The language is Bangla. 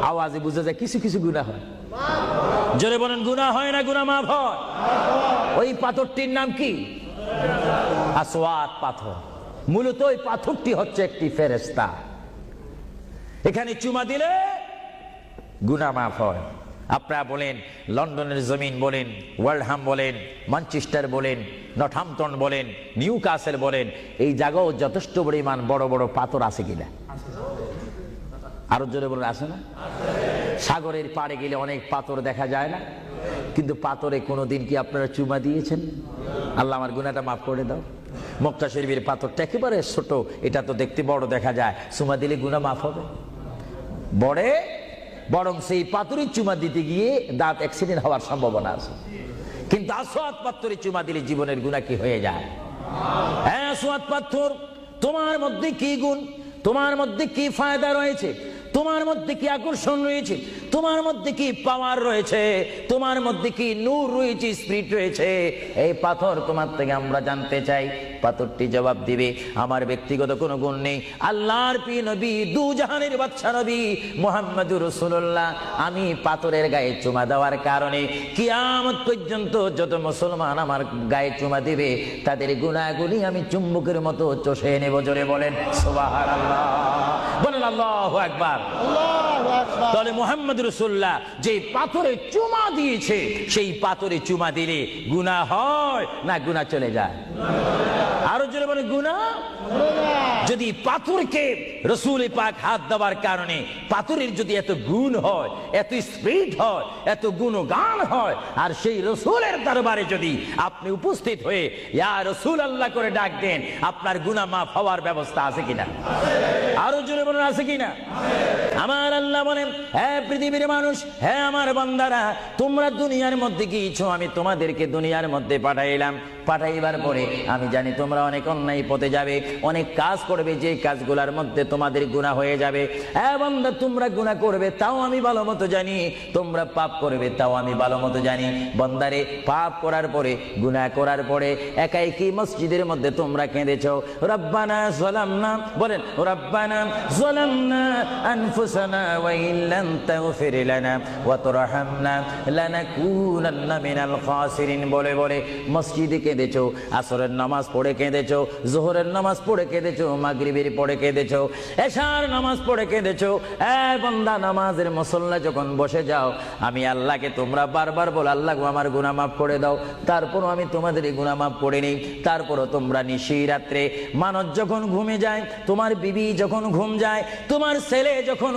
আওয়াজে বুঝা যায় কিছু কিছু গুনাহ হয়। জোরে বলেন, গুনাহ হয় না গুনাহ মাফ হয়? ওই পাথরটির নাম কি? আসওয়াদ পাথর। মূলত ওই পাথরটি হচ্ছে একটি ফেরেশতা। এখানে চুমা দিলে গুনাহ মাফ হয়। আপনারা বলেন, লন্ডনের জমিন বলেন, ওয়ার্ল্ডহাম বলেন, ম্যানচেস্টার বলেন, নর্থহ্যাম্পটন বলেন, নিউ কাসেল বলেন, এই জায়গাও যথেষ্ট পরিমাণ বড় বড় পাথর আছে কিনা? আরো জোরে বলেন, আছে না? সাগরের পাড়ে গেলে অনেক পাথর দেখা যায় না? কিন্তু পাথরে কোনোদিন কি আপনারা চুমা দিয়েছেন? আল্লাহ আমার গুনাহটা মাফ করে দাও। মক্কা শরীফের পাথরটা একেবারে ছোট, এটা তো দেখতে বড় দেখা যায়, চুমা দিলে গুনাহ মাফ হবে? বড়ে বরং সেই পাথরে চুমা দিতে গিয়ে দাঁত অ্যাক্সিডেন্ট হওয়ার সম্ভাবনা আছে। কিন্তু আসওয়াদ পাথরে চুমা দিলে জীবনের গুনাহ কি হয়ে যায়? হ্যাঁ, আসওয়াদ পাথর, তোমার মধ্যে কি গুণ, তোমার মধ্যে কি ফায়দা রয়েছে, তোমার মধ্যে কি আকর্ষণ রয়েছে, তোমার মধ্যে কি পাওয়ার রয়েছে, তোমার মধ্যে কি নূর রয়েছে, স্পিরিট রয়েছে, এই পাথর তোমার থেকে আমরা জানতে চাই। পাথরটি জবাব দিবে, আমার ব্যক্তিগত কোনো গুণ নেই, আল্লাহর প্রিয় নবী, দু জাহানের বাদশা নবী মুহাম্মদুর রাসূলুল্লাহ, আমি পাথরের গায়ে চুমা দেওয়ার কারণে কিয়ামত পর্যন্ত যত মুসলমান আমার গায়ে চুমা দিবে তাদের গুনাহগুলি আমি চুম্বকের মতো চষে নেব। জোরে বলেন সুবহানাল্লাহ, বলেন আল্লাহু আকবার। তাহলে মুহাম্মদ রাসূলুল্লাহ যে পাথরে চুমা দিয়েছে, সেই পাথরে চুমা দিলে গুনাহ হয় না গুনাহ চলে যায়? আরো জোরে বলেন, গুনাহ। যদি পাথরকে রাসূল পাক হাত দেওয়ার কারণে পাথরের যদি এত গুণ হয়, এত স্পিরিট হয়, এত গুণগান হয়, আর সেই রাসূলের দরবারে যদি আপনি উপস্থিত হয়ে ইয়া রাসূলুল্লাহ করে ডাক দেন, আপনার গুনাহ মাফ হওয়ার ব্যবস্থা আছে কিনা? আরো জোরে বলেন, আছে কিনা? আমার আল্লাহ বলেন, হ্যাঁ পৃথিবীর মানুষ, হ্যাঁ আমার বান্দারা, তোমরা দুনিয়ার মধ্যে গিয়েছো, আমি তোমাদেরকে দুনিয়ার মধ্যে পাঠাইলাম। পাঠাইবার পরে আমি জানি তোমরা অনেক অন্যায় পথে যাবে, অনেক কাজ করবে, যে কাজগুলোর মধ্যে তোমাদের গুনাহ হয়ে যাবে। হ্যাঁ বান্দা, তোমরা গুনাহ করবে তাও আমি ভালো মতো জানি, তোমরা পাপ করবে তাও আমি ভালো মতো জানি। বান্দারে, পাপ করার পরে, গুনাহ করার পরে একাই কি মসজিদের মধ্যে তোমরা কেঁদেছো, রব্বানা যালামনা, বলেন রব্বানা যালামনা আনফুসানা ওয়া ইল্লাম তাগফির লানা ওয়া তুরহামনা লানাকুনান্না মিনাল খাসিরিন বলে বলে মসজিদে কেঁদেছো, আসরের নামাজ পড়ে কেঁদেছো, যোহরের নামাজ পড়ে কেঁদেছো, মাগরিবের পড়ে কেঁদেছো, এশার নামাজ পড়ে কেঁদেছো। বান্দা, নামাজের মুসল্লা যখন বসে যাও, আমি আল্লাহকে তোমরা বারবার বল, আল্লাহ আমার গুনাহ মাফ করে দাও, তারপরও আমি তোমাদের এই গুনাহ মাফ করে নেই। তারপরও তোমরা নিশি রাত্রে, মানুষ যখন ঘুমে যায়, তোমার বিবি যখন ঘুম যায়, তোমার ছেলে যখন